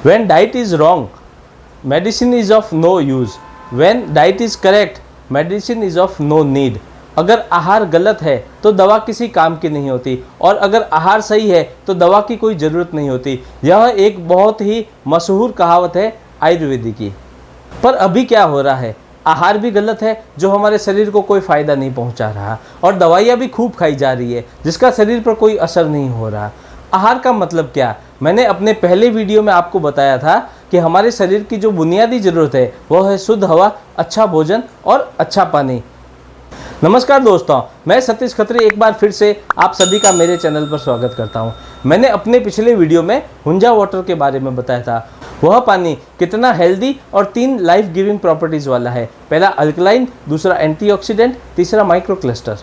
When diet is wrong, medicine is of no use. When diet is correct, medicine is of no need. अगर आहार गलत है तो दवा किसी काम की नहीं होती, और अगर आहार सही है तो दवा की कोई ज़रूरत नहीं होती। यह एक बहुत ही मशहूर कहावत है आयुर्वेद की। पर अभी क्या हो रहा है, आहार भी गलत है जो हमारे शरीर को कोई फ़ायदा नहीं पहुंचा रहा, और दवाइयाँ भी खूब खाई जा रही है जिसका शरीर पर कोई असर नहीं हो रहा। आहार का मतलब क्या? मैंने अपने पहले वीडियो में आपको बताया था कि हमारे शरीर की जो बुनियादी ज़रूरत है वह है शुद्ध हवा, अच्छा भोजन और अच्छा पानी। नमस्कार दोस्तों, मैं सतीश खत्री एक बार फिर से आप सभी का मेरे चैनल पर स्वागत करता हूं। मैंने अपने पिछले वीडियो में हुंजा वाटर के बारे में बताया था। वह पानी कितना हेल्दी और 3 लाइफ गिविंग प्रॉपर्टीज़ वाला है। पहला अल्कलाइन, दूसरा एंटीऑक्सीडेंट, तीसरा माइक्रो क्लस्टर।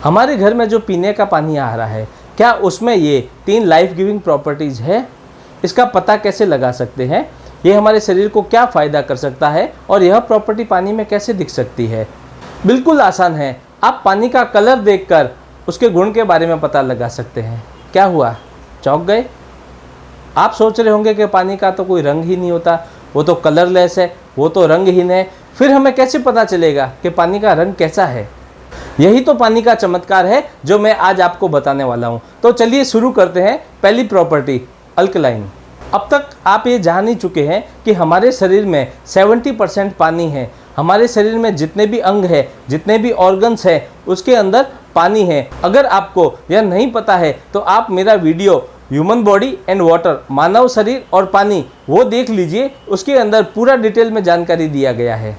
हमारे घर में जो पीने का पानी आ रहा है, क्या उसमें ये 3 लाइफ गिविंग प्रॉपर्टीज़ है? इसका पता कैसे लगा सकते हैं? ये हमारे शरीर को क्या फ़ायदा कर सकता है और यह प्रॉपर्टी पानी में कैसे दिख सकती है? बिल्कुल आसान है। आप पानी का कलर देखकर उसके गुण के बारे में पता लगा सकते हैं। क्या हुआ, चौंक गए? आप सोच रहे होंगे कि पानी का तो कोई रंग ही नहीं होता, वो तो कलरलेस है, वो तो रंगहीन है। फिर हमें कैसे पता चलेगा कि पानी का रंग कैसा है? यही तो पानी का चमत्कार है जो मैं आज आपको बताने वाला हूँ। तो चलिए शुरू करते हैं। पहली प्रॉपर्टी, अल्कलाइन। अब तक आप ये जान ही चुके हैं कि हमारे शरीर में 70% पानी है। हमारे शरीर में जितने भी अंग है, जितने भी ऑर्गन्स है, उसके अंदर पानी है। अगर आपको यह नहीं पता है तो आप मेरा video human body and water, मानव शरीर और पानी, वो देख लीजिए। उसके अंदर पूरा डिटेल में जानकारी दिया गया है।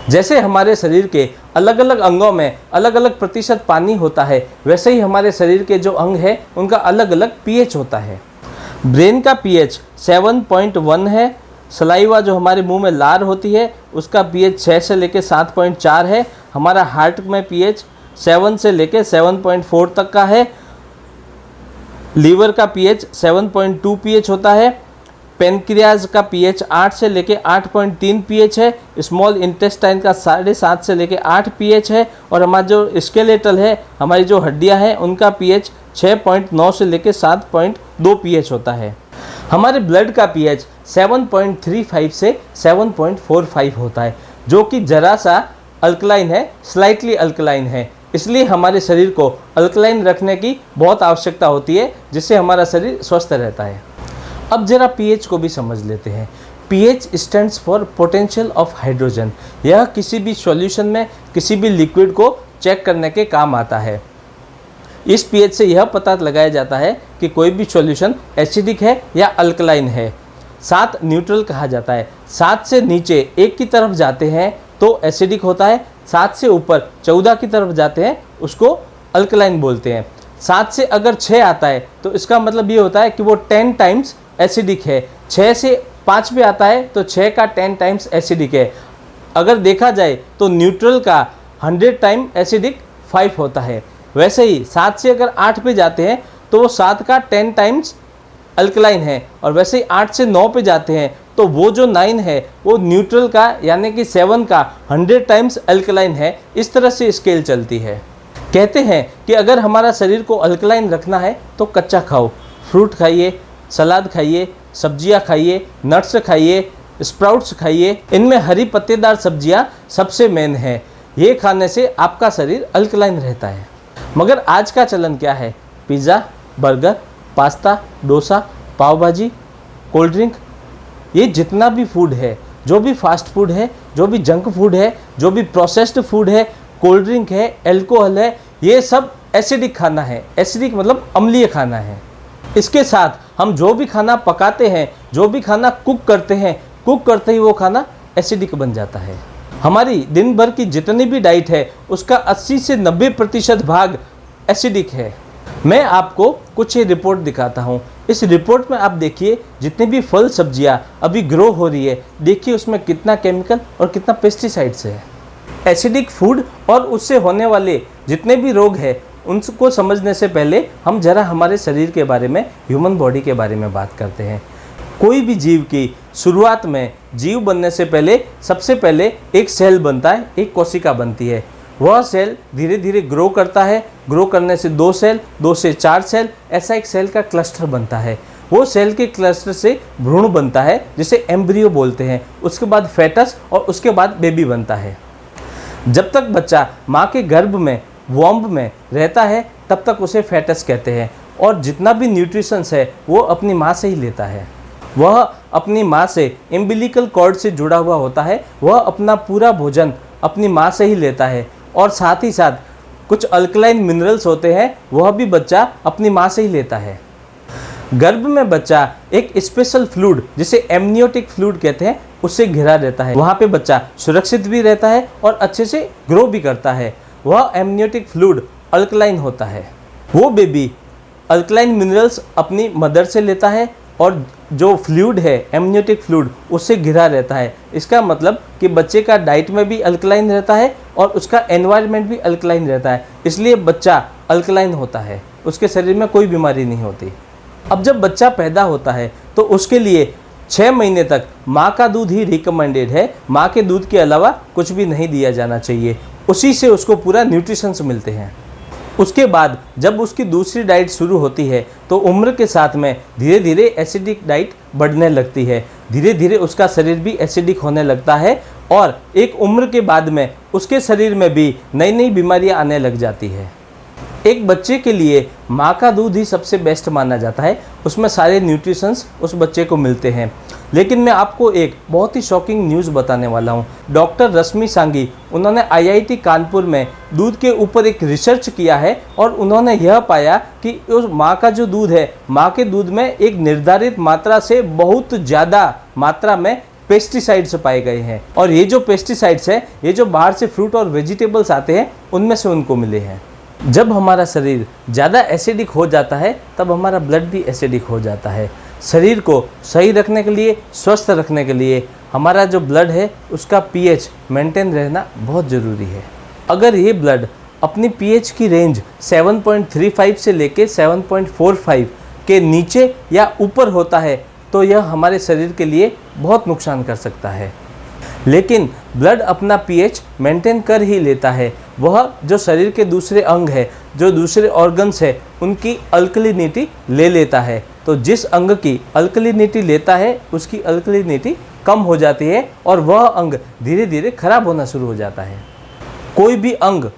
जैसे हमारे शरीर के अलग अलग अंगों में अलग अलग प्रतिशत पानी होता है, वैसे ही हमारे शरीर के जो अंग है उनका अलग अलग पीएच होता है। ब्रेन का पीएच 7.1 है। सलाइवा जो हमारे मुंह में लार होती है उसका पीएच 6 से लेकर 7.4 है। हमारा हार्ट में पीएच 7 से लेकर 7.4 तक का है। लीवर का पीएच 7.2 पीएच होता है। पेनक्रियाज का पीएच 8 से लेके 8.3 पीएच है। स्मॉल इंटेस्टाइन का 7.5 से लेके 8 पीएच है। और हमारा जो स्केलेटल है, हमारी जो हड्डियां हैं, उनका पीएच 6.9 से लेके 7.2 पीएच होता है। हमारे ब्लड का पीएच 7.35 से 7.45 होता है, जो कि ज़रा सा अल्कलाइन है, स्लाइटली अल्कलाइन है। इसलिए हमारे शरीर को अल्कलाइन रखने की बहुत आवश्यकता होती है, जिससे हमारा शरीर स्वस्थ रहता है। अब जरा पीएच को भी समझ लेते हैं। PH stands for potential of hydrogen. यह किसी भी सॉल्यूशन में किसी भी लिक्विड को चेक करने के काम आता है। इस पीएच से यह पता लगाया जाता है कि कोई भी सॉल्यूशन एसिडिक है या अल्कलाइन है। 7 न्यूट्रल कहा जाता है। 7 से नीचे 1 की तरफ जाते हैं तो एसिडिक होता है। 7 से ऊपर 14 की तरफ जाते हैं उसको अल्कलाइन बोलते हैं। 7 से अगर 6 आता है तो इसका मतलब ये होता है कि वो 10 टाइम्स एसिडिक है। 6 से 5 पे आता है तो 6 का 10 टाइम्स एसिडिक है। अगर देखा जाए तो न्यूट्रल का 100 टाइम एसिडिक 5 होता है। वैसे ही 7 से अगर 8 पे जाते हैं तो वो 7 का 10 टाइम्स अल्कलाइन है। और वैसे ही 8 से 9 पे जाते हैं तो वो जो 9 है वो न्यूट्रल का यानी कि 7 का 100 टाइम्स अल्कलाइन है। इस तरह से स्केल चलती है। कहते हैं कि अगर हमारा शरीर को अल्कलाइन रखना है तो कच्चा खाओ, फ्रूट खाइए, सलाद खाइए, सब्जियां खाइए, नट्स खाइए, स्प्राउट्स खाइए। इनमें हरी पत्तेदार सब्जियां सबसे मेन है। ये खाने से आपका शरीर अल्कलाइन रहता है। मगर आज का चलन क्या है? पिज़्ज़ा, बर्गर, पास्ता, डोसा, पाव भाजी, कोल्ड ड्रिंक, ये जितना भी फूड है, जो भी फास्ट फूड है, जो भी जंक फूड है, जो भी प्रोसेस्ड फूड है, कोल्ड ड्रिंक है, अल्कोहल है, ये सब एसिडिक खाना है। एसिडिक मतलब अम्लीय खाना है। इसके साथ हम जो भी खाना पकाते हैं, जो भी खाना कुक करते हैं, कुक करते ही वो खाना एसिडिक बन जाता है। हमारी दिन भर की जितनी भी डाइट है उसका 80 से 90% भाग एसिडिक है। मैं आपको कुछ ये रिपोर्ट दिखाता हूँ। इस रिपोर्ट में आप देखिए जितनी भी फल सब्जियाँ अभी ग्रो हो रही है, देखिए उसमें कितना केमिकल और कितना पेस्टिसाइड्स है। एसिडिक फूड और उससे होने वाले जितने भी रोग हैं उनको समझने से पहले हम जरा हमारे शरीर के बारे में, ह्यूमन बॉडी के बारे में बात करते हैं। कोई भी जीव की शुरुआत में, जीव बनने से पहले सबसे पहले एक सेल बनता है, एक कोशिका बनती है। वह सेल धीरे धीरे ग्रो करता है। ग्रो करने से 2 सेल, 2 से 4 सेल, ऐसा एक सेल का क्लस्टर बनता है। वो सेल के क्लस्टर से भ्रूण बनता है जिसे एम्ब्रियो बोलते हैं, उसके बाद फेटस और उसके बाद बेबी बनता है। जब तक बच्चा माँ के गर्भ में वॉम्ब में रहता है तब तक उसे फेटस कहते हैं और जितना भी न्यूट्रिशंस है वो अपनी माँ से ही लेता है। वह अपनी माँ से एम्बिलिकल कॉर्ड से जुड़ा हुआ होता है, वह अपना पूरा भोजन अपनी माँ से ही लेता है और साथ ही साथ कुछ अल्कलाइन मिनरल्स होते हैं वह भी बच्चा अपनी माँ से ही लेता है। गर्भ में बच्चा एक स्पेशल फ्लूइड जिसे एमनियोटिक फ्लूइड कहते हैं उससे घिरा रहता है। वहाँ पे बच्चा सुरक्षित भी रहता है और अच्छे से ग्रो भी करता है। वह एमनियोटिक फ्लूइड अल्कलाइन होता है। वो बेबी अल्कलाइन मिनरल्स अपनी मदर से लेता है और जो फ्लूइड है एमनियोटिक फ्लूइड उससे घिरा रहता है। इसका मतलब कि बच्चे का डाइट में भी अल्कलाइन रहता है और उसका एनवायरनमेंट भी अल्कलाइन रहता है, इसलिए बच्चा अल्कलाइन होता है, उसके शरीर में कोई बीमारी नहीं होती। अब जब बच्चा पैदा होता है तो उसके लिए 6 महीने तक माँ का दूध ही रिकमेंडेड है। माँ के दूध के अलावा कुछ भी नहीं दिया जाना चाहिए, उसी से उसको पूरा न्यूट्रिशंस मिलते हैं। उसके बाद जब उसकी दूसरी डाइट शुरू होती है तो उम्र के साथ में धीरे धीरे एसिडिक डाइट बढ़ने लगती है, धीरे धीरे उसका शरीर भी एसिडिक होने लगता है और एक उम्र के बाद में उसके शरीर में भी नई नई बीमारियां आने लग जाती है। एक बच्चे के लिए माँ का दूध ही सबसे बेस्ट माना जाता है, उसमें सारे न्यूट्रिशंस उस बच्चे को मिलते हैं। लेकिन मैं आपको एक बहुत ही शॉकिंग न्यूज़ बताने वाला हूँ। डॉक्टर रश्मि सांगी उन्होंने आईआईटी कानपुर में दूध के ऊपर एक रिसर्च किया है और उन्होंने यह पाया कि उस माँ का जो दूध है, माँ के दूध में एक निर्धारित मात्रा से बहुत ज़्यादा मात्रा में पेस्टिसाइड्स पाए गए हैं और ये जो पेस्टिसाइड्स हैं ये जो बाहर से फ्रूट और वेजिटेबल्स आते हैं उनमें से उनको मिले हैं। जब हमारा शरीर ज़्यादा एसिडिक हो जाता है तब हमारा ब्लड भी एसिडिक हो जाता है। शरीर को सही रखने के लिए, स्वस्थ रखने के लिए हमारा जो ब्लड है उसका पीएच मेंटेन रहना बहुत ज़रूरी है। अगर ये ब्लड अपनी पीएच की रेंज 7.35 से लेके 7.45 के नीचे या ऊपर होता है तो यह हमारे शरीर के लिए बहुत नुकसान कर सकता है। लेकिन ब्लड अपना पीएच मेंटेन कर ही लेता है। वह जो शरीर के दूसरे अंग है, जो दूसरे ऑर्गन्स है, उनकी अल्कलिनिटी ले लेता है। तो जिस अंग की अल्कलिनिटी लेता है उसकी अल्कलिनिटी कम हो जाती है और वह अंग धीरे धीरे खराब होना शुरू हो जाता है। कोई भी अंग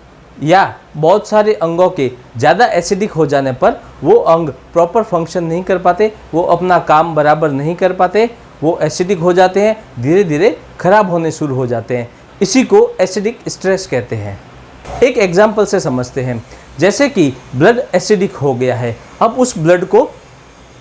या बहुत सारे अंगों के ज़्यादा एसिडिक हो जाने पर वो अंग प्रॉपर फंक्शन नहीं कर पाते, वो अपना काम बराबर नहीं कर पाते, वो एसिडिक हो जाते हैं, धीरे धीरे खराब होने शुरू हो जाते हैं। इसी को एसिडिक स्ट्रेस कहते हैं। एक एग्जाम्पल से समझते हैं। जैसे कि ब्लड एसिडिक हो गया है, अब उस ब्लड को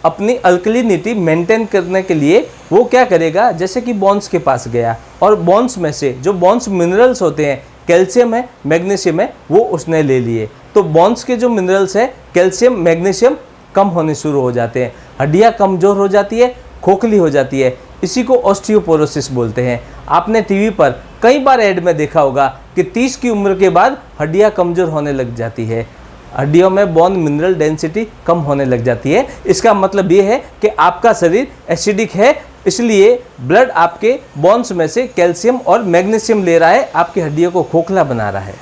अपनी अल्कलिनिटी मेंटेन करने के लिए वो क्या करेगा, जैसे कि बोन्स के पास गया और बोन्स में से जो बोन्स मिनरल्स होते हैं, कैल्शियम है, मैग्नीशियम है, वो उसने ले लिए। तो बोन्स के जो मिनरल्स है, कैल्शियम, मैग्नीशियम कम होने शुरू हो जाते हैं, हड्डियाँ कमज़ोर हो जाती है, खोखली हो जाती है। इसी को ऑस्टियोपोरोसिस बोलते हैं। आपने टीवी पर कई बार ऐड में देखा होगा कि 30 की उम्र के बाद हड्डियां कमज़ोर होने लग जाती है, हड्डियों में बोन मिनरल डेंसिटी कम होने लग जाती है। इसका मतलब ये है कि आपका शरीर एसिडिक है, इसलिए ब्लड आपके बोन्स में से कैल्शियम और मैग्नीशियम ले रहा है, आपकी हड्डियों को खोखला बना रहा है।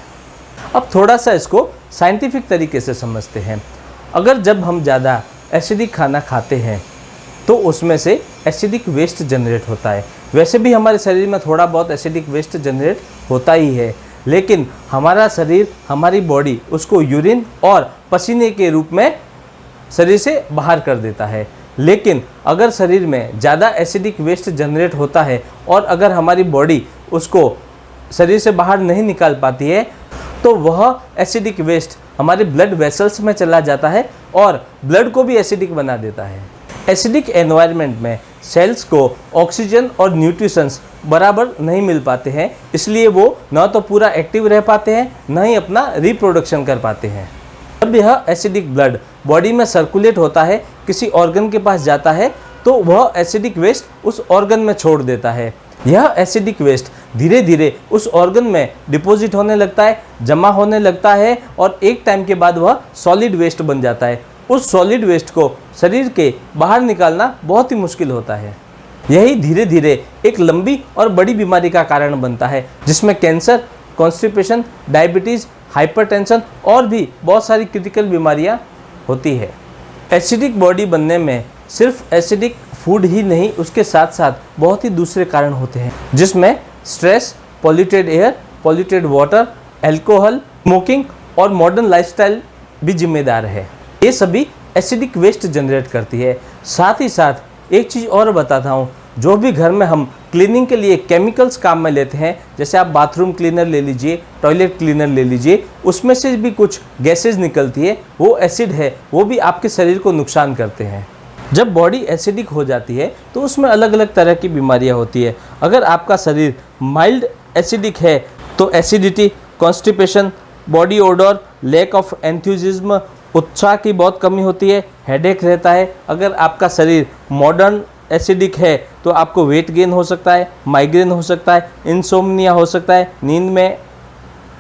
अब थोड़ा सा इसको साइंटिफिक तरीके से समझते हैं। अगर जब हम ज़्यादा एसिडिक खाना खाते हैं तो उसमें से एसिडिक वेस्ट जनरेट होता है। वैसे भी हमारे शरीर में थोड़ा बहुत एसिडिक वेस्ट जनरेट होता ही है, लेकिन हमारा शरीर, हमारी बॉडी उसको यूरिन और पसीने के रूप में शरीर से बाहर कर देता है। लेकिन अगर शरीर में ज़्यादा एसिडिक वेस्ट जनरेट होता है और अगर हमारी बॉडी उसको शरीर से बाहर नहीं निकाल पाती है तो वह एसिडिक वेस्ट हमारे ब्लड वेसल्स में चला जाता है और ब्लड को भी एसिडिक बना देता है। एसिडिक एनवायरनमेंट में सेल्स को ऑक्सीजन और न्यूट्रिशंस बराबर नहीं मिल पाते हैं, इसलिए वो न तो पूरा एक्टिव रह पाते हैं, न ही अपना रिप्रोडक्शन कर पाते हैं। जब यह एसिडिक ब्लड बॉडी में सर्कुलेट होता है, किसी ऑर्गन के पास जाता है, तो वह एसिडिक वेस्ट उस ऑर्गन में छोड़ देता है। यह एसिडिक वेस्ट धीरे धीरे उस ऑर्गन में डिपॉजिट होने लगता है, जमा होने लगता है और एक टाइम के बाद वह सॉलिड वेस्ट बन जाता है। उस सॉलिड वेस्ट को शरीर के बाहर निकालना बहुत ही मुश्किल होता है। यही धीरे धीरे एक लंबी और बड़ी बीमारी का कारण बनता है, जिसमें कैंसर, कॉन्स्टिपेशन, डायबिटीज़, हाइपरटेंशन और भी बहुत सारी क्रिटिकल बीमारियां होती है। एसिडिक बॉडी बनने में सिर्फ एसिडिक फूड ही नहीं, उसके साथ साथ बहुत ही दूसरे कारण होते हैं, जिसमें stress, polluted air, polluted water, alcohol, smoking और मॉडर्न लाइफस्टाइल भी जिम्मेदार है। ये सभी एसिडिक वेस्ट जनरेट करती है। साथ ही साथ एक चीज़ और बताता हूँ, जो भी घर में हम क्लीनिंग के लिए केमिकल्स काम में लेते हैं, जैसे आप बाथरूम क्लीनर ले लीजिए, टॉयलेट क्लीनर ले लीजिए, उसमें से भी कुछ गैसेज निकलती है, वो एसिड है, वो भी आपके शरीर को नुकसान करते हैं। जब बॉडी एसिडिक हो जाती है तो उसमें अलग अलग तरह की बीमारियां होती है। अगर आपका शरीर माइल्ड एसिडिक है तो acidity, constipation, body odour, lack of enthusiasm, उत्साह की बहुत कमी होती है, हेडेक रहता है। अगर आपका शरीर मॉडर्न एसिडिक है तो आपको वेट गेन हो सकता है, माइग्रेन हो सकता है, इंसोम्निया हो सकता है, नींद में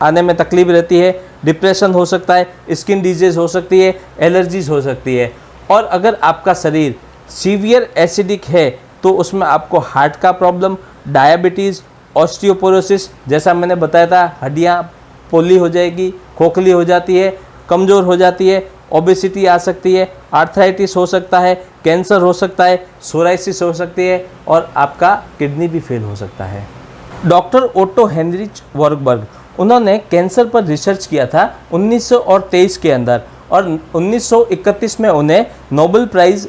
आने में तकलीफ रहती है, डिप्रेशन हो सकता है, स्किन डिजीज हो सकती है, एलर्जीज हो सकती है। और अगर आपका शरीर सीवियर एसिडिक है तो उसमें आपको हार्ट का प्रॉब्लम, डायबिटीज़, ऑस्टियोपोरोसिस, जैसा मैंने बताया था, हड्डियाँ पोली हो जाएगी, खोखली हो जाती है, कमज़ोर हो जाती है, ओबेसिटी आ सकती है, आर्थराइटिस हो सकता है, कैंसर हो सकता है, सोराइसिस हो सकती है और आपका किडनी भी फेल हो सकता है। डॉक्टर ओटो हेनरिच वॉर्गबर्ग, उन्होंने कैंसर पर रिसर्च किया था 1923 के अंदर, और 1931 में उन्हें नोबेल प्राइज़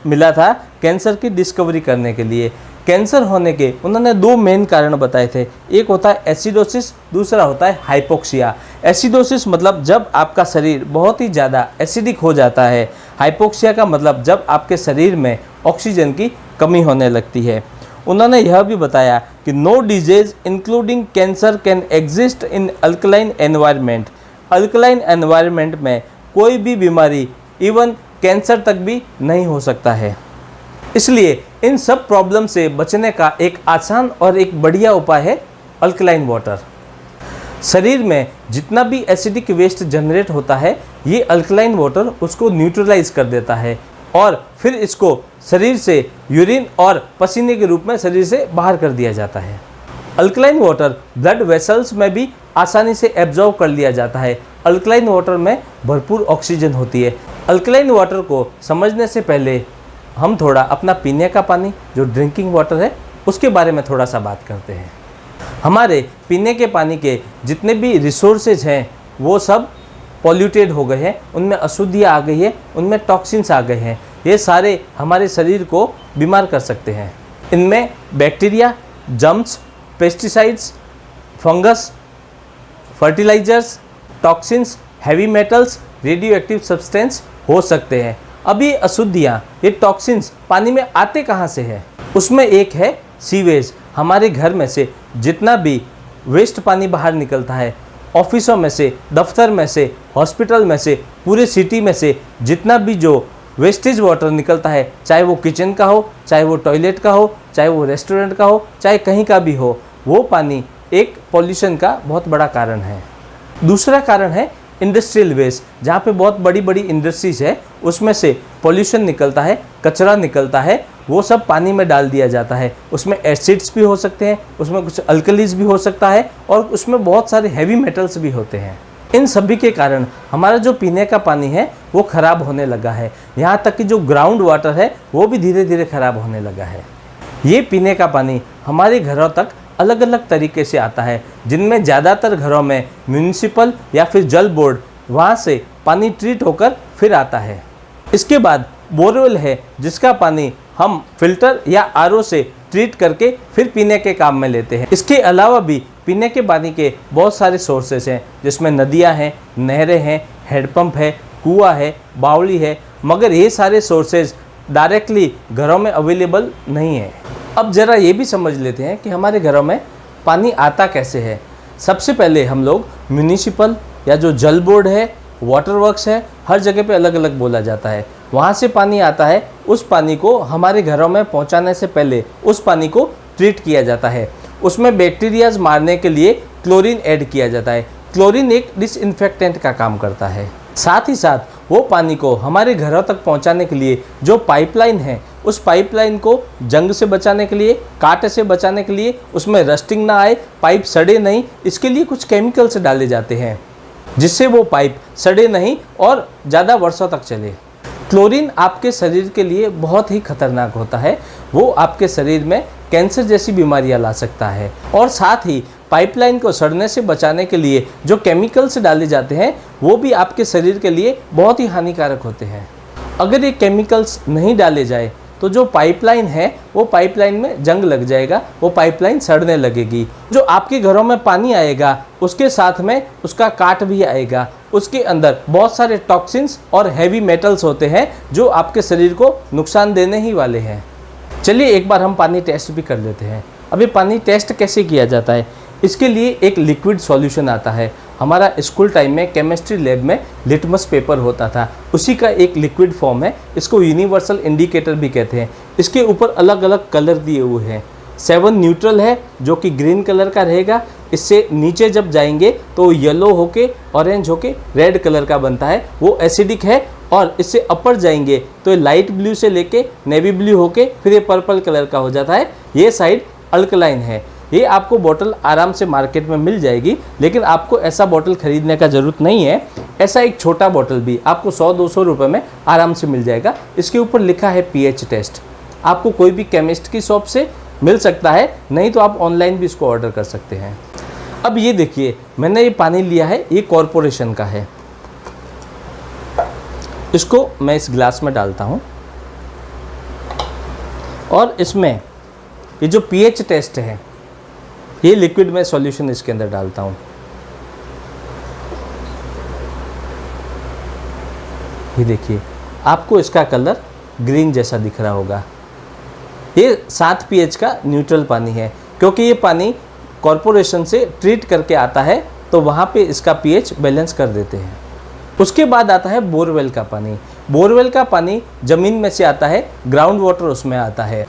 मिला था कैंसर की डिस्कवरी करने के लिए। कैंसर होने के उन्होंने दो मेन कारण बताए थे, एक होता है एसिडोसिस, दूसरा होता है हाइपोक्सिया। एसिडोसिस मतलब जब आपका शरीर बहुत ही ज़्यादा एसिडिक हो जाता है, हाइपोक्सिया का मतलब जब आपके शरीर में ऑक्सीजन की कमी होने लगती है। उन्होंने यह भी बताया कि no disease including cancer can exist in alkaline environment. Alkaline environment में कोई भी बीमारी, इवन कैंसर तक भी नहीं हो सकता है। इसलिए इन सब प्रॉब्लम से बचने का एक आसान और एक बढ़िया उपाय है अल्कलाइन वाटर। शरीर में जितना भी एसिडिक वेस्ट जनरेट होता है, ये अल्कलाइन वाटर उसको न्यूट्रलाइज कर देता है और फिर इसको शरीर से यूरिन और पसीने के रूप में शरीर से बाहर कर दिया जाता है। अल्कलाइन वाटर ब्लड वेसल्स में भी आसानी से एब्जॉर्ब कर लिया जाता है। अल्कलाइन वाटर में भरपूर ऑक्सीजन होती है। अल्कलाइन वाटर को समझने से पहले हम थोड़ा अपना पीने का पानी, जो ड्रिंकिंग वाटर है, उसके बारे में थोड़ा सा बात करते हैं। हमारे पीने के पानी के जितने भी रिसोर्सेज हैं वो सब पॉल्यूटेड हो गए हैं, उनमें अशुद्धियाँ आ गई है, उनमें टॉक्सिन्स आ गए हैं। ये सारे हमारे शरीर को बीमार कर सकते हैं। इनमें bacteria, germs, pesticides, fungus, fertilisers, toxins, heavy metals, radioactive substance हो सकते हैं। अब ये अशुद्धियाँ, ये टॉक्सिन्स पानी में आते कहाँ से हैं? उसमें एक है सीवेज। हमारे घर में से जितना भी वेस्ट पानी बाहर निकलता है, ऑफिसों में से, दफ्तर में से, हॉस्पिटल में से, पूरे सिटी में से जितना भी जो वेस्टेज वाटर निकलता है, चाहे वो किचन का हो, चाहे वो टॉयलेट का हो, चाहे वो रेस्टोरेंट का हो, चाहे कहीं का भी हो, वो पानी एक पॉल्यूशन का बहुत बड़ा कारण है। दूसरा कारण है इंडस्ट्रियल वेस्ट। जहाँ पे बहुत बड़ी बड़ी इंडस्ट्रीज है, उसमें से पॉल्यूशन निकलता है, कचरा निकलता है, वो सब पानी में डाल दिया जाता है। उसमें एसिड्स भी हो सकते हैं, उसमें कुछ अल्कलीज भी हो सकता है और उसमें बहुत सारे हैवी मेटल्स भी होते हैं। इन सभी के कारण हमारा जो पीने का पानी है वो ख़राब होने लगा है। यहाँ तक कि जो ग्राउंड वाटर है वो भी धीरे धीरे ख़राब होने लगा है। ये पीने का पानी हमारे घरों तक अलग अलग तरीके से आता है, जिनमें ज़्यादातर घरों में म्यूनिसिपल या फिर जल बोर्ड, वहाँ से पानी ट्रीट होकर फिर आता है। इसके बाद बोरवेल है, जिसका पानी हम फिल्टर या आरओ से ट्रीट करके फिर पीने के काम में लेते हैं। इसके अलावा भी पीने के पानी के बहुत सारे सोर्सेस हैं, जिसमें नदियाँ हैं, नहरें हैं, हैंडपम्प है, कुआं है, बावली है, मगर ये सारे सोर्सेज डायरेक्टली घरों में अवेलेबल नहीं है। अब ज़रा ये भी समझ लेते हैं कि हमारे घरों में पानी आता कैसे है। सबसे पहले हम लोग म्यूनिसिपल या जो जल बोर्ड है, वाटर वर्क्स है, हर जगह पे अलग अलग बोला जाता है, वहाँ से पानी आता है। उस पानी को हमारे घरों में पहुँचाने से पहले उस पानी को ट्रीट किया जाता है। उसमें बैक्टीरियाज मारने के लिए क्लोरीन ऐड किया जाता है। क्लोरीन एक डिसइंफेक्टेंट का काम करता है। साथ ही साथ वो पानी को हमारे घरों तक पहुंचाने के लिए जो पाइपलाइन है, उस पाइपलाइन को जंग से बचाने के लिए, कांटे से बचाने के लिए, उसमें रस्टिंग ना आए, पाइप सड़े नहीं, इसके लिए कुछ केमिकल्स डाले जाते हैं, जिससे वो पाइप सड़े नहीं और ज़्यादा वर्षों तक चले। क्लोरीन आपके शरीर के लिए बहुत ही खतरनाक होता है। वो आपके शरीर में कैंसर जैसी बीमारियां ला सकता है। और साथ ही पाइपलाइन को सड़ने से बचाने के लिए जो केमिकल्स डाले जाते हैं वो भी आपके शरीर के लिए बहुत ही हानिकारक होते हैं। अगर ये केमिकल्स नहीं डाले जाए तो जो पाइपलाइन है वो पाइपलाइन में जंग लग जाएगा, वो पाइपलाइन सड़ने लगेगी। जो आपके घरों में पानी आएगा उसके साथ में उसका काट भी आएगा। उसके अंदर बहुत सारे टॉक्सिन्स और हैवी मेटल्स होते हैं जो आपके शरीर को नुकसान देने ही वाले हैं। चलिए एक बार हम पानी टेस्ट भी कर लेते हैं। अभी पानी टेस्ट कैसे किया जाता है, इसके लिए एक लिक्विड सॉल्यूशन आता है। हमारा स्कूल टाइम में केमिस्ट्री लैब में लिटमस पेपर होता था, उसी का एक लिक्विड फॉर्म है। इसको यूनिवर्सल इंडिकेटर भी कहते हैं। इसके ऊपर अलग अलग कलर दिए हुए हैं। 7 न्यूट्रल है जो कि ग्रीन कलर का रहेगा। इससे नीचे जब जाएंगे तो येलो होके ऑरेंज होके रेड कलर का बनता है, वो एसिडिक है। और इससे अपर जाएंगे तो ये लाइट ब्लू से लेके नेवी ब्लू होके फिर ये पर्पल कलर का हो जाता है। ये साइड अल्कलाइन है। ये आपको बोतल आराम से मार्केट में मिल जाएगी, लेकिन आपको ऐसा बोतल खरीदने का ज़रूरत नहीं है। ऐसा एक छोटा बोतल भी आपको 100-200 रुपये में आराम से मिल जाएगा। इसके ऊपर लिखा है पीएच टेस्ट। आपको कोई भी केमिस्ट की शॉप से मिल सकता है, नहीं तो आप ऑनलाइन भी इसको ऑर्डर कर सकते हैं। अब ये देखिए, मैंने ये पानी लिया है, ये कॉरपोरेशन का है। इसको मैं इस गिलास में डालता हूँ और इसमें ये जो पीएच टेस्ट है, ये लिक्विड में सॉल्यूशन इसके अंदर डालता हूँ। ये देखिए, आपको इसका कलर ग्रीन जैसा दिख रहा होगा। ये 7 पीएच का न्यूट्रल पानी है, क्योंकि ये पानी कॉरपोरेशन से ट्रीट करके आता है, तो वहाँ पे इसका पीएच बैलेंस कर देते हैं। उसके बाद आता है बोरवेल का पानी। बोरवेल का पानी ज़मीन में से आता है, ग्राउंड वाटर उसमें आता है।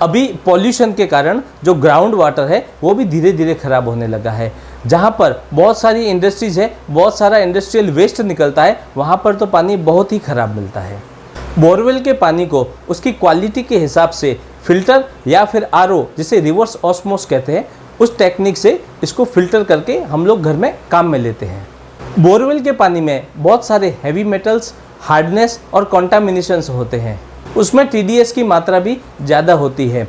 अभी पॉल्यूशन के कारण जो ग्राउंड वाटर है वो भी धीरे धीरे ख़राब होने लगा है। जहाँ पर बहुत सारी इंडस्ट्रीज़ है, बहुत सारा इंडस्ट्रियल वेस्ट निकलता है, वहाँ पर तो पानी बहुत ही ख़राब मिलता है। बोरवेल के पानी को उसकी क्वालिटी के हिसाब से फ़िल्टर या फिर आरओ, जिसे रिवर्स ऑस्मोस कहते हैं, उस टेक्निक से इसको फ़िल्टर करके हम लोग घर में काम में लेते हैं। बोरवेल के पानी में बहुत सारे हैवी मेटल्स, हार्डनेस और कॉन्टामिनेशंस होते हैं। उसमें टीडीएस की मात्रा भी ज़्यादा होती है।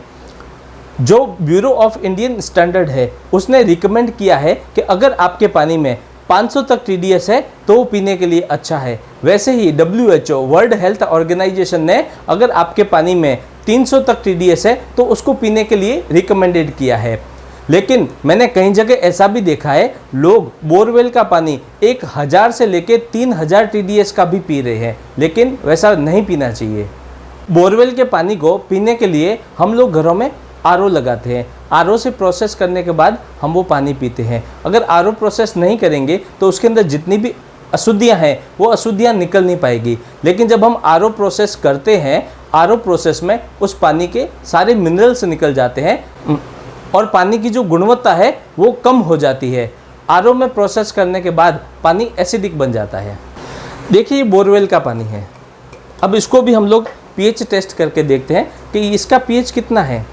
जो ब्यूरो ऑफ इंडियन स्टैंडर्ड है उसने रिकमेंड किया है कि अगर आपके पानी में 500 तक टीडीएस है तो वो पीने के लिए अच्छा है। वैसे ही WHO, वर्ल्ड हेल्थ ऑर्गेनाइजेशन ने अगर आपके पानी में 300 तक टीडीएस है तो उसको पीने के लिए रिकमेंडेड किया है। लेकिन मैंने कई जगह ऐसा भी देखा है, लोग बोरवेल का पानी 1000 से लेके 3000 टीडीएस का भी पी रहे हैं, लेकिन वैसा नहीं पीना चाहिए। बोरवेल के पानी को पीने के लिए हम लोग घरों में आरओ लगाते हैं। आरओ से प्रोसेस करने के बाद हम वो पानी पीते हैं। अगर आरओ प्रोसेस नहीं करेंगे तो उसके अंदर जितनी भी अशुद्धियाँ हैं वो अशुद्धियाँ निकल नहीं पाएगी। लेकिन जब हम आरओ प्रोसेस करते हैं, आरओ प्रोसेस में उस पानी के सारे मिनरल्स निकल जाते हैं और पानी की जो गुणवत्ता है वो कम हो जाती है। आरओ में प्रोसेस करने के बाद पानी एसिडिक बन जाता है। देखिए, ये बोरवेल का पानी है। अब इसको भी हम लोग पीएच टेस्ट करके देखते हैं कि इसका पीएच कितना है।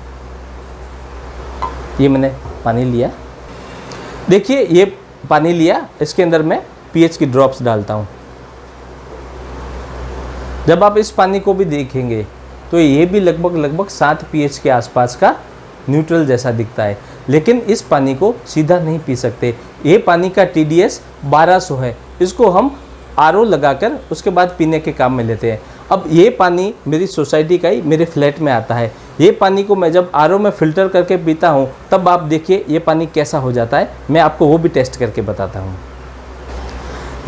ये मैंने पानी लिया, देखिए ये पानी लिया, इसके अंदर मैं पीएच की ड्रॉप्स डालता हूँ। जब आप इस पानी को भी देखेंगे तो ये भी लगभग 7 पीएच के आसपास का न्यूट्रल जैसा दिखता है। लेकिन इस पानी को सीधा नहीं पी सकते। ये पानी का टीडीएस 1200 है। इसको हम आरओ लगाकर उसके बाद पीने के काम में लेते हैं। अब ये पानी मेरी सोसाइटी का ही मेरे फ्लैट में आता है। ये पानी को मैं जब आरओ में फ़िल्टर करके पीता हूँ तब आप देखिए ये पानी कैसा हो जाता है। मैं आपको वो भी टेस्ट करके बताता हूँ।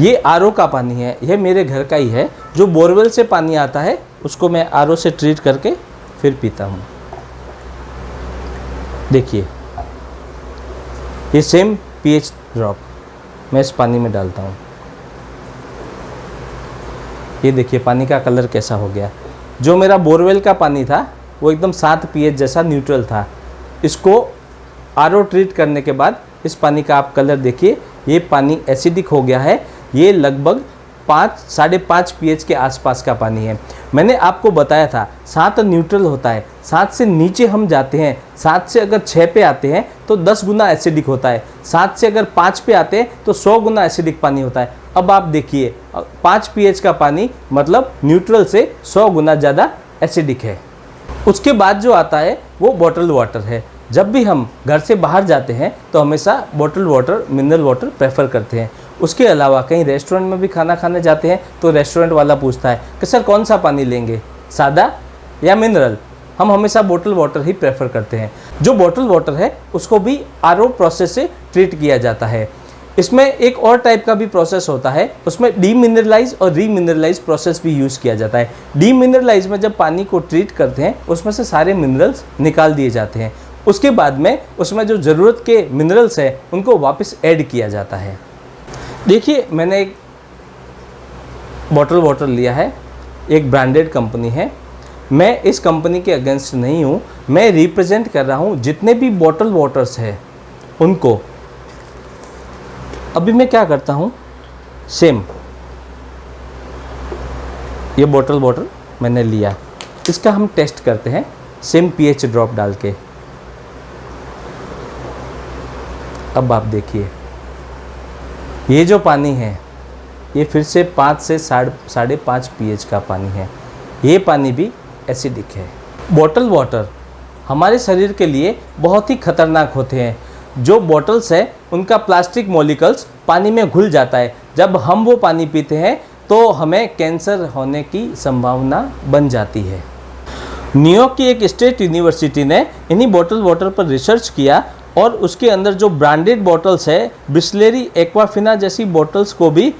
ये आरओ का पानी है, यह मेरे घर का ही है। जो बोरवेल से पानी आता है उसको मैं आरओ से ट्रीट करके फिर पीता हूँ। देखिए, ये सेम पीएच ड्रॉप मैं इस पानी में डालता हूँ। ये देखिए पानी का कलर कैसा हो गया। जो मेरा बोरवेल का पानी था वो एकदम 7 पीएच जैसा न्यूट्रल था। इसको आरओ ट्रीट करने के बाद इस पानी का आप कलर देखिए, ये पानी एसिडिक हो गया है। ये लगभग 5-5.5 पीएच के आसपास का पानी है। मैंने आपको बताया था 7 न्यूट्रल होता है। 7 से नीचे हम जाते हैं, 7 से अगर 6 पे आते हैं तो 10 गुना एसिडिक होता है। 7 से अगर 5 पे आते हैं तो 100 गुना एसिडिक पानी होता है। अब आप देखिए 5 pH का पानी मतलब न्यूट्रल से 100 गुना ज़्यादा एसिडिक है। उसके बाद जो आता है वो बॉटल वाटर है। जब भी हम घर से बाहर जाते हैं तो हमेशा bottle water, mineral water prefer करते हैं। उसके अलावा कहीं रेस्टोरेंट में भी खाना खाने जाते हैं तो रेस्टोरेंट वाला पूछता है कि सर कौन सा पानी लेंगे, सादा या मिनरल। हम हमेशा बॉटल वाटर ही प्रेफर करते हैं। जो बॉटल वाटर है उसको भी आरओ प्रोसेस से ट्रीट किया जाता है। इसमें एक और टाइप का भी प्रोसेस होता है, उसमें डीमिनरलाइज और रीमिनरलाइज प्रोसेस भी यूज़ किया जाता है। डीमिनरलाइज में जब पानी को ट्रीट करते हैं उसमें से सारे मिनरल्स निकाल दिए जाते हैं। उसके बाद में उसमें जो ज़रूरत के मिनरल्स हैं उनको वापस ऐड किया जाता है। देखिए मैंने एक बॉटल वाटर लिया है, एक ब्रांडेड कंपनी है। मैं इस कंपनी के अगेंस्ट नहीं हूँ, मैं रिप्रेजेंट कर रहा हूँ जितने भी बॉटल वाटर्स हैं उनको। अभी मैं क्या करता हूँ, सेम ये बॉटल वाटर मैंने लिया, इसका हम टेस्ट करते हैं सेम pH ड्रॉप डाल के। अब आप देखिए ये जो पानी है ये फिर से 5 से 5.5 pH का पानी है। ये पानी भी एसिडिक है। बॉटल वाटर हमारे शरीर के लिए बहुत ही खतरनाक होते हैं। जो बॉटल्स है उनका प्लास्टिक मॉलिक्यूल्स पानी में घुल जाता है। जब हम वो पानी पीते हैं तो हमें कैंसर होने की संभावना बन जाती है। न्यूयॉर्क की एक स्टेट यूनिवर्सिटी ने इन्हीं बॉटल वाटर पर रिसर्च किया और उसके अंदर जो ब्रांडेड बॉटल्स है, बिस्लेरी, एक्वाफिना जैसी बॉटल्स को भी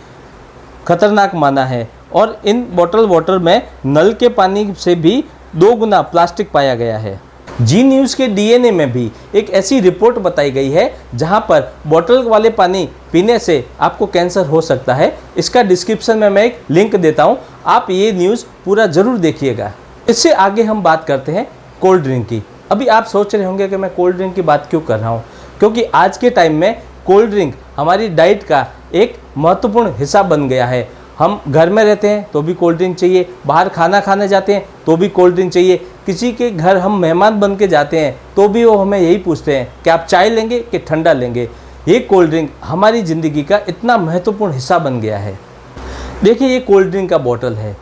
खतरनाक माना है। और इन बॉटल वाटर में नल के पानी से भी 2 गुना प्लास्टिक पाया गया है। जी न्यूज़ के डीएनए में भी एक ऐसी रिपोर्ट बताई गई है जहां पर बॉटल वाले पानी पीने से आपको कैंसर हो सकता है। इसका डिस्क्रिप्शन में मैं एक लिंक देता हूं, आप ये न्यूज़ पूरा ज़रूर देखिएगा। इससे आगे हम बात करते हैं कोल्ड ड्रिंक की। अभी आप सोच रहे होंगे कि मैं कोल्ड ड्रिंक की बात क्यों कर रहा हूँ, क्योंकि आज के टाइम में कोल्ड ड्रिंक हमारी डाइट का एक महत्वपूर्ण हिस्सा बन गया है। हम घर में रहते हैं तो भी कोल्ड ड्रिंक चाहिए, बाहर खाना खाने जाते हैं तो भी कोल्ड ड्रिंक चाहिए, किसी के घर हम मेहमान बन के जाते हैं तो भी वो हमें यही पूछते हैं कि आप चाय लेंगे कि ठंडा लेंगे। ये कोल्ड ड्रिंक हमारी ज़िंदगी का इतना महत्वपूर्ण हिस्सा बन गया है। देखिए ये कोल्ड ड्रिंक का बॉटल है।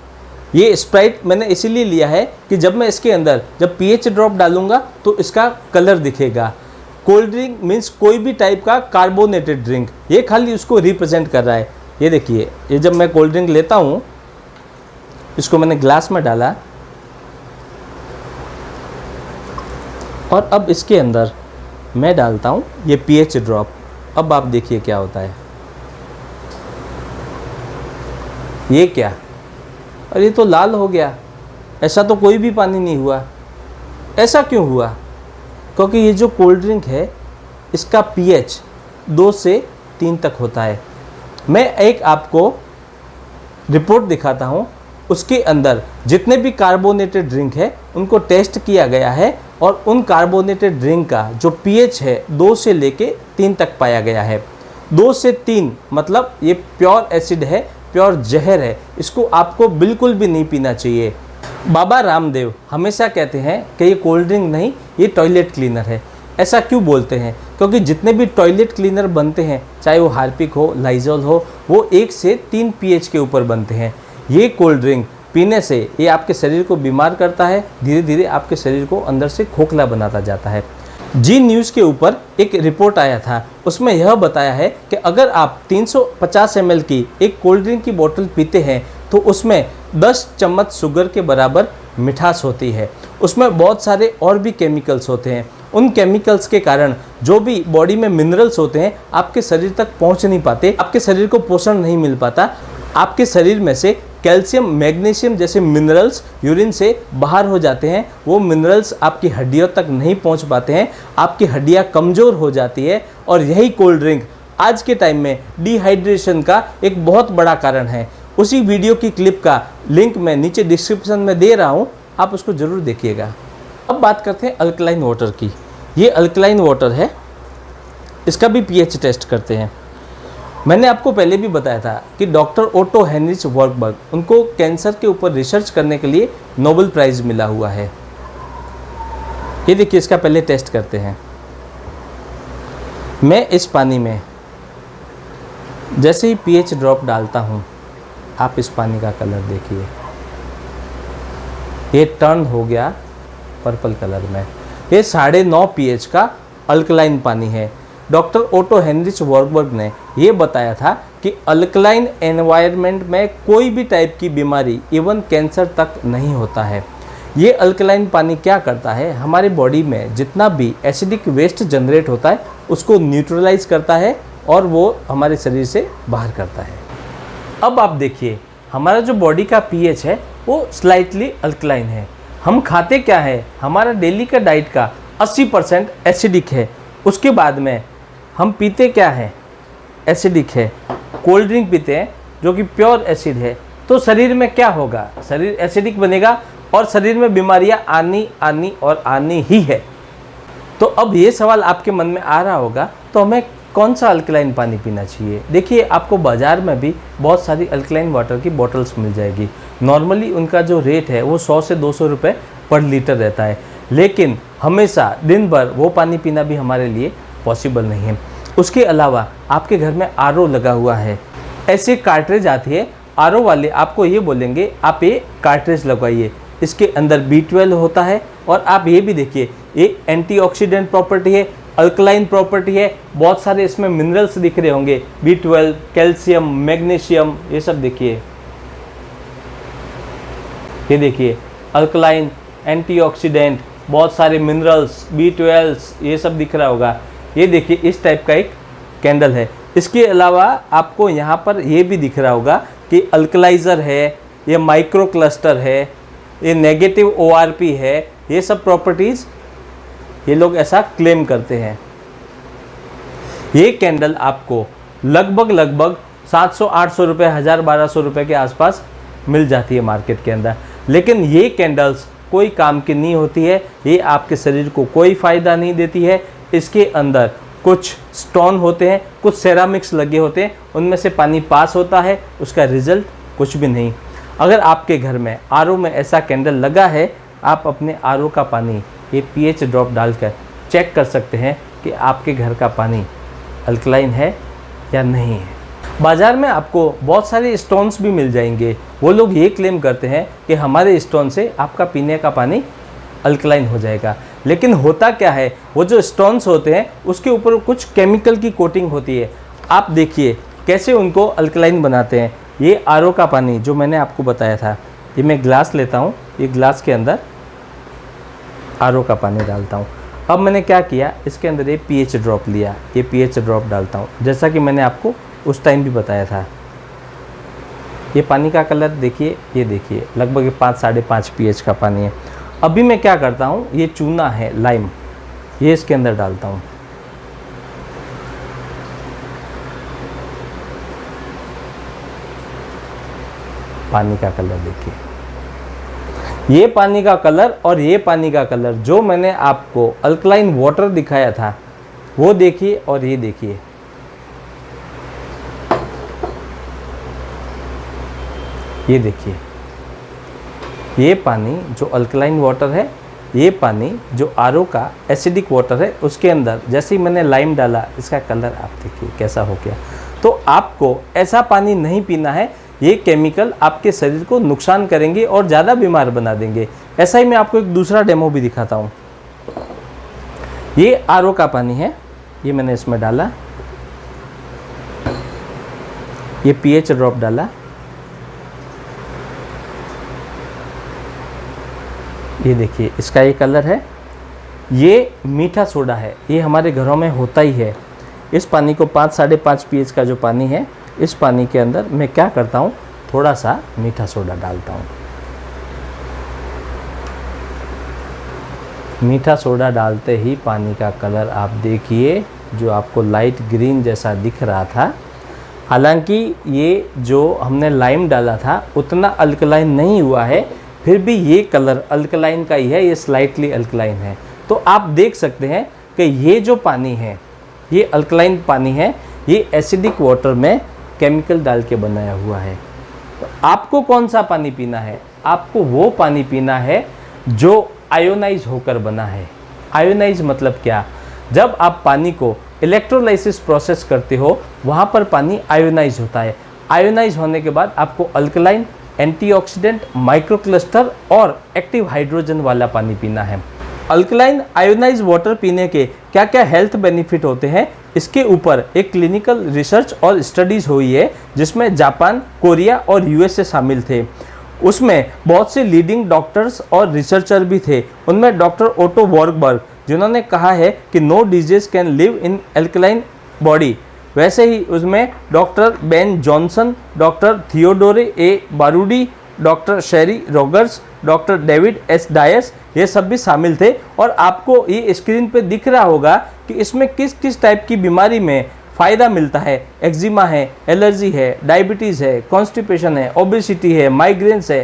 ये स्प्राइट मैंने इसीलिए लिया है कि जब मैं इसके अंदर जब pH ड्रॉप डालूंगा तो इसका कलर दिखेगा। कोल्ड ड्रिंक मीन्स कोई भी टाइप का कार्बोनेटेड ड्रिंक, ये खाली उसको रिप्रेजेंट कर रहा है। ये देखिए, ये जब मैं कोल्ड ड्रिंक लेता हूँ, इसको मैंने ग्लास में डाला और अब इसके अंदर मैं डालता हूँ ये pH ड्रॉप। अब आप देखिए क्या होता है। ये क्या, और ये तो लाल हो गया। ऐसा तो कोई भी पानी नहीं हुआ। ऐसा क्यों हुआ? क्योंकि ये जो कोल्ड ड्रिंक है इसका pH 2 से 3 तक होता है। मैं एक आपको रिपोर्ट दिखाता हूँ, उसके अंदर जितने भी कार्बोनेटेड ड्रिंक है उनको टेस्ट किया गया है और उन कार्बोनेटेड ड्रिंक का जो pH है 2 से लेके 3 तक पाया गया है। 2 से 3 मतलब ये प्योर एसिड है, प्योर जहर है। इसको आपको बिल्कुल भी नहीं पीना चाहिए। बाबा रामदेव हमेशा कहते हैं कि ये कोल्ड ड्रिंक नहीं, ये टॉयलेट क्लीनर है। ऐसा क्यों बोलते हैं? क्योंकि जितने भी टॉयलेट क्लीनर बनते हैं, चाहे वो हार्पिक हो, लाइजॉल हो, वो 1 से 3 pH के ऊपर बनते हैं। ये कोल्ड ड्रिंक पीने से ये आपके शरीर को बीमार करता है, धीरे धीरे आपके शरीर को अंदर से खोखला बनाता जाता है। जी न्यूज़ के ऊपर एक रिपोर्ट आया था, उसमें यह बताया है कि अगर आप 350 ml की एक कोल्ड ड्रिंक की बोतल पीते हैं तो उसमें 10 चम्मच शुगर के बराबर मिठास होती है। उसमें बहुत सारे और भी केमिकल्स होते हैं। उन केमिकल्स के कारण जो भी बॉडी में मिनरल्स होते हैं आपके शरीर तक पहुंच नहीं पाते, आपके शरीर को पोषण नहीं मिल पाता। आपके शरीर में से कैल्शियम, मैग्नीशियम जैसे मिनरल्स यूरिन से बाहर हो जाते हैं। वो मिनरल्स आपकी हड्डियों तक नहीं पहुंच पाते हैं, आपकी हड्डियां कमज़ोर हो जाती है और यही कोल्ड ड्रिंक आज के टाइम में डिहाइड्रेशन का एक बहुत बड़ा कारण है। उसी वीडियो की क्लिप का लिंक मैं नीचे डिस्क्रिप्शन में दे रहा हूँ, आप उसको ज़रूर देखिएगा। अब बात करते हैं अल्कलाइन वाटर की। ये अल्कलाइन वाटर है, इसका भी pH टेस्ट करते हैं। मैंने आपको पहले भी बताया था कि डॉक्टर ओटो हेनरिच वर्कबर्ग, उनको कैंसर के ऊपर रिसर्च करने के लिए नोबेल प्राइज़ मिला हुआ है। ये देखिए, इसका पहले टेस्ट करते हैं। मैं इस पानी में जैसे ही पीएच ड्रॉप डालता हूँ, आप इस पानी का कलर देखिए, ये टर्न हो गया पर्पल कलर में। ये 9.5 पीएच का अल्कलाइन पानी है। डॉक्टर ओटो हेनरिच वॉरबर्ग ने ये बताया था कि अल्कलाइन एनवायरनमेंट में कोई भी टाइप की बीमारी, इवन कैंसर तक नहीं होता है। ये अल्कलाइन पानी क्या करता है, हमारी बॉडी में जितना भी एसिडिक वेस्ट जनरेट होता है उसको न्यूट्रलाइज करता है और वो हमारे शरीर से बाहर करता है। अब आप देखिए, हमारा जो बॉडी का पीएच है वो स्लाइटली अल्कलाइन है। हम खाते क्या है, हमारा डेली का डाइट का 80% एसिडिक है। उसके बाद में हम पीते क्या है, एसिडिक है। कोल्ड ड्रिंक पीते हैं जो कि प्योर एसिड है, तो शरीर में क्या होगा, शरीर एसिडिक बनेगा और शरीर में बीमारियां आनी ही है। तो अब ये सवाल आपके मन में आ रहा होगा, तो हमें कौन सा अल्कलाइन पानी पीना चाहिए। देखिए, आपको बाज़ार में भी बहुत सारी अल्कलाइन वाटर की बॉटल्स मिल जाएगी। नॉर्मली उनका जो रेट है वो 100 से 200 रुपये पर लीटर रहता है, लेकिन हमेशा दिन भर वो पानी पीना भी हमारे लिए पॉसिबल नहीं है। उसके अलावा आपके घर में आरओ लगा हुआ है, ऐसे कार्ट्रिज आती है, आरओ वाले आपको ये बोलेंगे आप ये कार्ट्रिज लगवाइए, इसके अंदर B12 होता है। और आप ये भी देखिए, ये एंटीऑक्सीडेंट प्रॉपर्टी है, अल्कलाइन प्रॉपर्टी है, बहुत सारे इसमें मिनरल्स दिख रहे होंगे, B12, कैल्शियम, मैग्नीशियम, ये सब देखिए, ये देखिए अल्कलाइन, एंटीऑक्सीडेंट, बहुत सारे मिनरल्स, B12, ये सब दिख रहा होगा। ये देखिए इस टाइप का एक कैंडल है। इसके अलावा आपको यहाँ पर ये भी दिख रहा होगा कि अल्कलाइज़र है, ये माइक्रो क्लस्टर है, ये नेगेटिव ORP है। ये सब प्रॉपर्टीज़ ये लोग ऐसा क्लेम करते हैं। ये कैंडल आपको लगभग 700-800 रुपये, 1000-1200 रुपये के आसपास मिल जाती है मार्केट के अंदर। लेकिन ये कैंडल्स कोई काम की नहीं होती है, ये आपके शरीर को कोई फ़ायदा नहीं देती है। इसके अंदर कुछ स्टोन होते हैं, कुछ सेरामिक्स लगे होते हैं, उनमें से पानी पास होता है, उसका रिजल्ट कुछ भी नहीं। अगर आपके घर में आरओ में ऐसा कैंडल लगा है, आप अपने आरओ का पानी ये पीएच ड्रॉप डालकर चेक कर सकते हैं कि आपके घर का पानी अल्कलाइन है या नहीं है। बाज़ार में आपको बहुत सारे स्टोन्स भी मिल जाएंगे, वो लोग ये क्लेम करते हैं कि हमारे स्टोन से आपका पीने का पानी अल्कलाइन हो जाएगा। लेकिन होता क्या है, वो जो स्टोन्स होते हैं उसके ऊपर कुछ केमिकल की कोटिंग होती है। आप देखिए कैसे उनको अल्कलाइन बनाते हैं। ये आरओ का पानी जो मैंने आपको बताया था, ये मैं ग्लास लेता हूँ, ये ग्लास के अंदर आरओ का पानी डालता हूँ। अब मैंने क्या किया, इसके अंदर ये पीएच ड्रॉप लिया, ये पीएच ड्रॉप डालता हूँ, जैसा कि मैंने आपको उस टाइम भी बताया था। ये पानी का कलर देखिए, ये देखिए लगभग 5-5.5 पीएच का पानी है। अभी मैं क्या करता हूँ, ये चूना है लाइम, ये इसके अंदर डालता हूँ। पानी का कलर देखिए, ये पानी का कलर और ये पानी का कलर जो मैंने आपको अल्कलाइन वाटर दिखाया था वो देखिए, और ये देखिए, ये देखिए, ये पानी जो अल्कलाइन वाटर है, ये पानी जो आरओ का एसिडिक वाटर है, उसके अंदर जैसे ही मैंने लाइम डाला, इसका कलर आप देखिए कैसा हो गया। तो आपको ऐसा पानी नहीं पीना है, ये केमिकल आपके शरीर को नुकसान करेंगे और ज़्यादा बीमार बना देंगे। ऐसा ही मैं आपको एक दूसरा डेमो भी दिखाता हूँ। ये आरओ का पानी है, ये मैंने इसमें डाला, ये पीएच ड्रॉप डाला, ये देखिए इसका ये कलर है। ये मीठा सोडा है, ये हमारे घरों में होता ही है। इस पानी को 5-5.5 पीएच का जो पानी है, इस पानी के अंदर मैं क्या करता हूँ, थोड़ा सा मीठा सोडा डालता हूँ। मीठा सोडा डालते ही पानी का कलर आप देखिए, जो आपको लाइट ग्रीन जैसा दिख रहा था। हालांकि ये जो हमने लाइम डाला था उतना अल्कलाइन नहीं हुआ है, फिर भी ये कलर अल्कलाइन का ही है, ये स्लाइटली अल्कलाइन है। तो आप देख सकते हैं कि ये जो पानी है ये अल्कलाइन पानी है, ये एसिडिक वाटर में केमिकल डाल के बनाया हुआ है। तो आपको कौन सा पानी पीना है, आपको वो पानी पीना है जो आयोनाइज होकर बना है। आयोनाइज मतलब क्या, जब आप पानी को इलेक्ट्रोलाइसिस प्रोसेस करते हो वहाँ पर पानी आयोनाइज होता है। आयोनाइज होने के बाद आपको अल्कलाइन, एंटीऑक्सीडेंट, माइक्रोक्लस्टर और एक्टिव हाइड्रोजन वाला पानी पीना है। अल्कलाइन आयोनाइज वाटर पीने के क्या क्या हेल्थ बेनिफिट होते हैं, इसके ऊपर एक क्लिनिकल रिसर्च और स्टडीज़ हुई है जिसमें जापान, कोरिया और यूएसए शामिल थे। उसमें बहुत से लीडिंग डॉक्टर्स और रिसर्चर भी थे। उनमें डॉक्टर ओटो वॉर्गबर्ग, जिन्होंने कहा है कि no disease can live in alkaline body. वैसे ही उसमें doctor Ben Johnson, doctor Theodore A Baroody, doctor Sherry Rogers, doctor David S Dias, ये सब भी शामिल थे। और आपको ये स्क्रीन पे दिख रहा होगा कि इसमें किस किस टाइप की बीमारी में फ़ायदा मिलता है। एक्जिमा है, एलर्जी है, डायबिटीज़ है, कॉन्स्टिपेशन है, ओबेसिटी है, माइग्रेन्स है,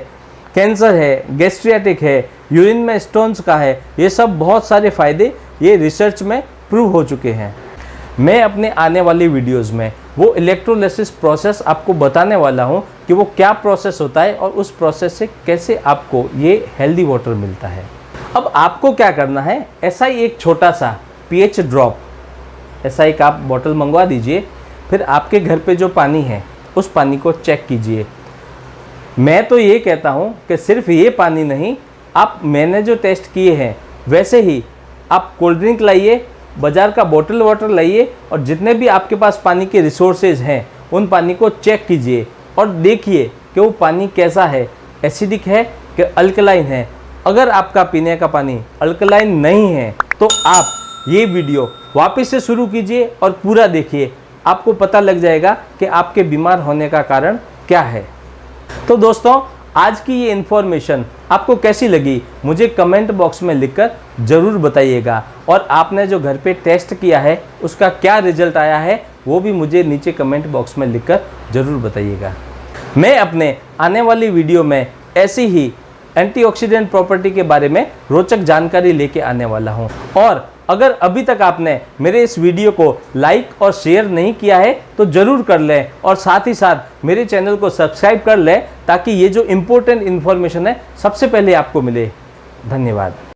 कैंसर है, गैस्ट्रियाटिक है, यूरिन में स्टोन्स का है। ये सब बहुत सारे फ़ायदे ये रिसर्च में प्रूव हो चुके हैं। मैं अपने आने वाली वीडियोस में वो इलेक्ट्रोलाइसिस प्रोसेस आपको बताने वाला हूँ कि वो क्या प्रोसेस होता है और उस प्रोसेस से कैसे आपको ये हेल्दी वाटर मिलता है। अब आपको क्या करना है, ऐसा ही एक छोटा सा pH ड्रॉप, ऐसा एक आप बॉटल मंगवा दीजिए। फिर आपके घर पे जो पानी है उस पानी को चेक कीजिए। मैं तो ये कहता हूँ कि सिर्फ ये पानी नहीं, आप मैंने जो टेस्ट किए हैं वैसे ही आप कोल्ड ड्रिंक लाइए, बाज़ार का बॉटल वाटर लाइए और जितने भी आपके पास पानी के रिसोर्सेज हैं उन पानी को चेक कीजिए और देखिए कि वो पानी कैसा है, एसिडिक है कि अल्कलाइन है। अगर आपका पीने का पानी अल्कलाइन नहीं है तो आप ये वीडियो वापस से शुरू कीजिए और पूरा देखिए, आपको पता लग जाएगा कि आपके बीमार होने का कारण क्या है। तो दोस्तों, आज की ये इन्फॉर्मेशन आपको कैसी लगी मुझे कमेंट बॉक्स में लिखकर ज़रूर बताइएगा। और आपने जो घर पे टेस्ट किया है उसका क्या रिजल्ट आया है वो भी मुझे नीचे कमेंट बॉक्स में लिखकर ज़रूर बताइएगा। मैं अपने आने वाली वीडियो में ऐसी ही एंटीऑक्सीडेंट प्रॉपर्टी के बारे में रोचक जानकारी लेके आने वाला हूँ। और अगर अभी तक आपने मेरे इस वीडियो को लाइक और शेयर नहीं किया है तो ज़रूर कर लें और साथ ही साथ मेरे चैनल को सब्सक्राइब कर लें ताकि ये जो इम्पोर्टेंट इन्फॉर्मेशन है सबसे पहले आपको मिले। धन्यवाद।